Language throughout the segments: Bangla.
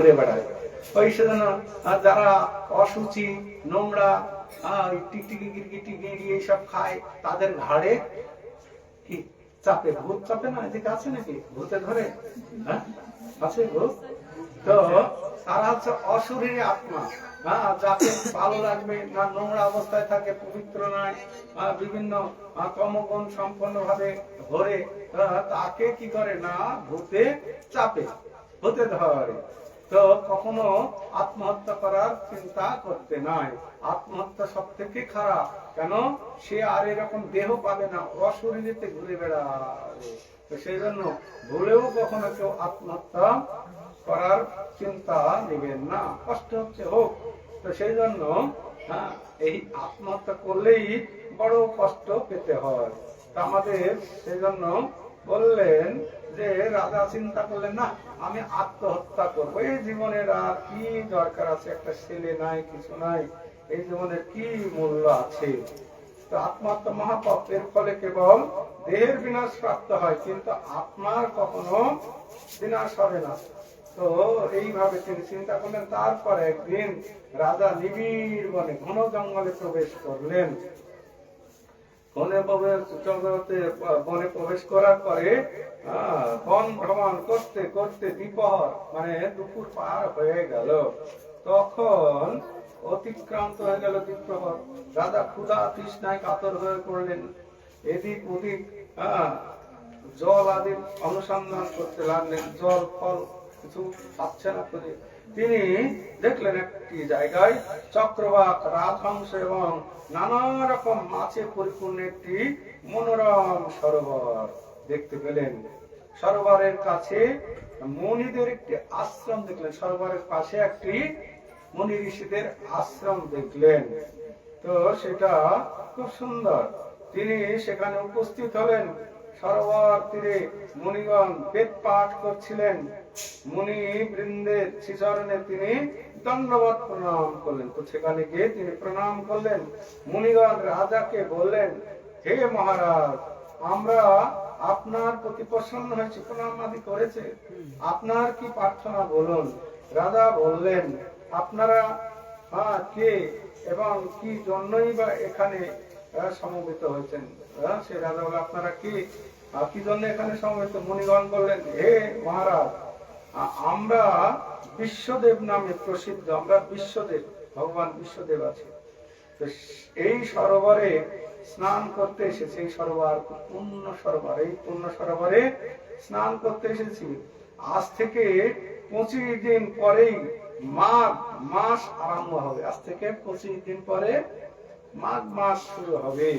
ঘুরে বেড়ায়। ওই সেজন্য যারা অসুচি, নোংরা, টিকটিকি গিরগিটি গিরি এইসব খায়, তাদের ঘাড়ে কি চাপে, ভূত চাপে না? এদিকে আছে নাকি ভূতে ধরে? হ্যাঁ আছে ভূত। তো তারা হচ্ছে অশরীরী আত্মা, যাকে ভালো লাগবে না, নোংরা অবস্থায় থাকে, পবিত্র নয়, বিভিন্ন কর্মগুণ সম্পন্ন ভাবে ভরে, তাকে কি করে না ভূতে চাপে, ভূতে ধরে। তো কখনো আত্মহত্যা করার চিন্তা করতে নাই। আত্মহত্যা সব থেকে খারাপ। কেন? সে আর এরকম দেহ পাবে না, অশরীরেতে ঘুরে বেড়াবে। তো সেই জন্য ভুলেও কখনো কেউ আত্মহত্যা করার চিন্তা নেবেন না। কষ্ট হচ্ছে হোক। তো সেই জন্য এই আত্মহত্যা করলেই বড় কষ্ট পেতে হয়। আমাদের সেই জন্য বললেন যে রাজা চিন্তা করলেন, না আমি আত্মহত্যা করবো, এই জীবনের আর কি দরকার আছে, একটা ছেলে নাই, কিছু নাই, এই জীবনের কি মূল্য আছে। তো আত্মহত্যা মহাপাপ, এর ফলে কেবল দেহের বিনাশ প্রাপ্ত হয়, কিন্তু আত্মার কখনো বিনাশ হবে না। তো এইভাবে তিনি চিন্তা করলেন। তারপর একদিন রাজা নিবিড় বনে, ঘন জঙ্গলে প্রবেশ করলেন। বনে প্রবেশ করার পরে বন ভ্রমণ করতে করতে দ্বিপহর মানে দুপুর পার হয়ে গেল। তখন অতিক্রান্ত হয়ে গেল দ্বিপ্রহর। রাজা ক্ষুধা তৃষ্ণায় কাতর হয়ে পড়লেন। এদিক ওদিক জল আদি অনুসন্ধান করতে লাগলেন। জল ফল কিছু পাচ্ছে না করে তিনি দেখলেন একটি জায়গায় চক্রবাক, রাজহংস এবং নানা রকম মাছে পরিপূর্ণ একটি মনোরম সরোবর দেখতে পেলেন। সরোবরের কাছে মুনিদের একটি আশ্রম দেখলেন। সরোবরের পাশে একটি মুনি ঋষিদের আশ্রম দেখলেন। তো সেটা খুব সুন্দর। তিনি সেখানে উপস্থিত হলেন। সরোবর তীরে মুনিগণ বেদ পাঠ করছিলেন। মুনি বৃন্দের শ্রীচরণে তিনি দণ্ডবত প্রণাম করলেন। তো সেখানে গিয়ে তিনি প্রণাম করলেন। মুনিগণ রাজাকে বললেন, হে মহারাজ, আমরা আপনার প্রতি প্রসন্ন হয়েছি, প্রণাম আদি করেছে, আপনার কি প্রার্থনা বলুন। রাজা বললেন, আপনারা কে এবং কি জন্যই বা এখানে সমবেত হয়েছেন? সে রাজা বলে, আপনারা কি জন্য এখানে সমবেত? মুনিগণ বললেন, হে মহারাজ, আমরা বিশ্বদেব নামে প্রসিদ্ধ, আমরা বিশ্বদেব, ভগবান বিশ্বদেব আছে। তো এই সরোবরে স্নান করতে এসেছি। এই সরোবর পূর্ণ সরোবর, এই পূর্ণ সরোবরে স্নান করতে এসেছি। আজ থেকে 25 দিন পরেই মাঘ মাস আরম্ভ হবে। আজ থেকে 25 দিন পরে মাঘ মাস শুরু হবে।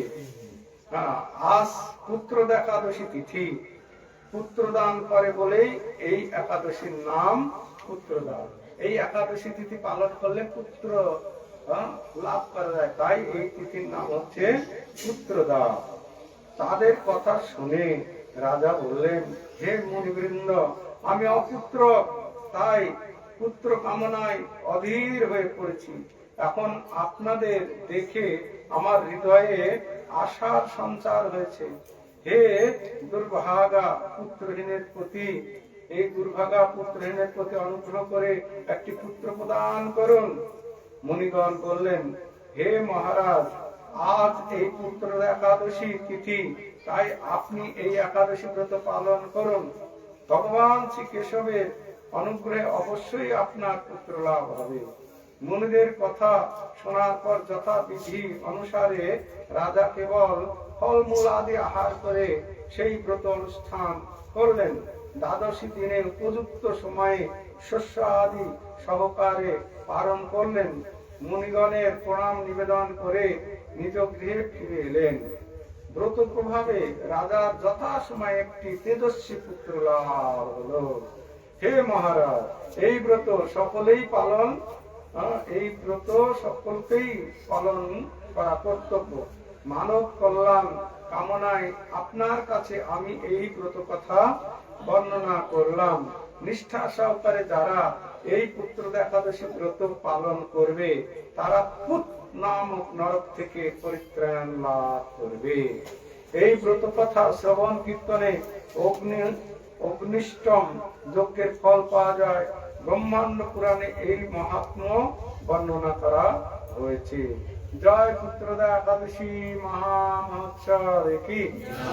আজ পুত্র একাদশী তিথি। পুত্রদান করে বলেই এই একাদশীর নাম পুত্রদান। এই একাদশী তিথি পালন করলে পুত্র লাভ করা যায়, তাই এই তিথির নাম হচ্ছে পুত্রদান। তাদের কথা শুনে রাজা বললেন, হে মুনিবৃন্দ, আমি অপুত্র, তাই পুত্র কামনায় অধীর হয়ে পড়েছি। এখন আপনাদের দেখে আমার হৃদয়ে আশার সঞ্চার হয়েছে। হে দুর্ভাগা পুত্রহীনের প্রতি, এই দুর্ভাগা পুত্রহীনের প্রতি অনুগ্রহ করে একটি পুত্র প্রদান করুন। মুনিগণ বললেন, হে মহারাজ, আজ এই পুত্র একাদশী তিথি, তাই আপনি এই একাদশী ব্রত পালন করুন। ভগবান শ্রী কেশবের অনুগ্রহে অবশ্যই আপনার পুত্র লাভ হবে। মুনিদের কথা শোনার পর যথাবিধি অনুসারে রাজা কেবল ফলমূল আদি আহার করে সেই ব্রত অনুষ্ঠান করলেন। দ্বাদশী দিনে উপযুক্ত সময়ে শস্য আদি সহকারে পালন করলেন। মুনিগণের প্রণাম নিবেদন করে নিজ গৃহে ফিরে এলেন। ব্রত প্রভাবে রাজার যথাসময়ে একটি তেজস্বী পুত্র লাভ হলো। হে মহারাজ, এই ব্রত সকলেই পালন, এই ব্রত সকলকেই পালন করা কর্তব্য। মানব কল্যাণ কামনায় আপনার কাছে আমি এই ব্রত কথা বর্ণনা করলাম। নিষ্ঠা সহকারে যারা এই পুত্র একাদশী ব্রত পালন করবে, তারা পুত নামক নরক থেকে পরিত্রাণ লাভ করবে। এই ব্রত কথা শ্রবণ কীর্তনে অগ্নিষ্টম যজ্ঞের ফল পাওয়া যায়। ব্রহ্মাণ্ড পুরাণে এই মাহাত্ম্য বর্ণনা করা হয়েছে। জয় পুত্রদা একাদশী মহা মহোৎসব কি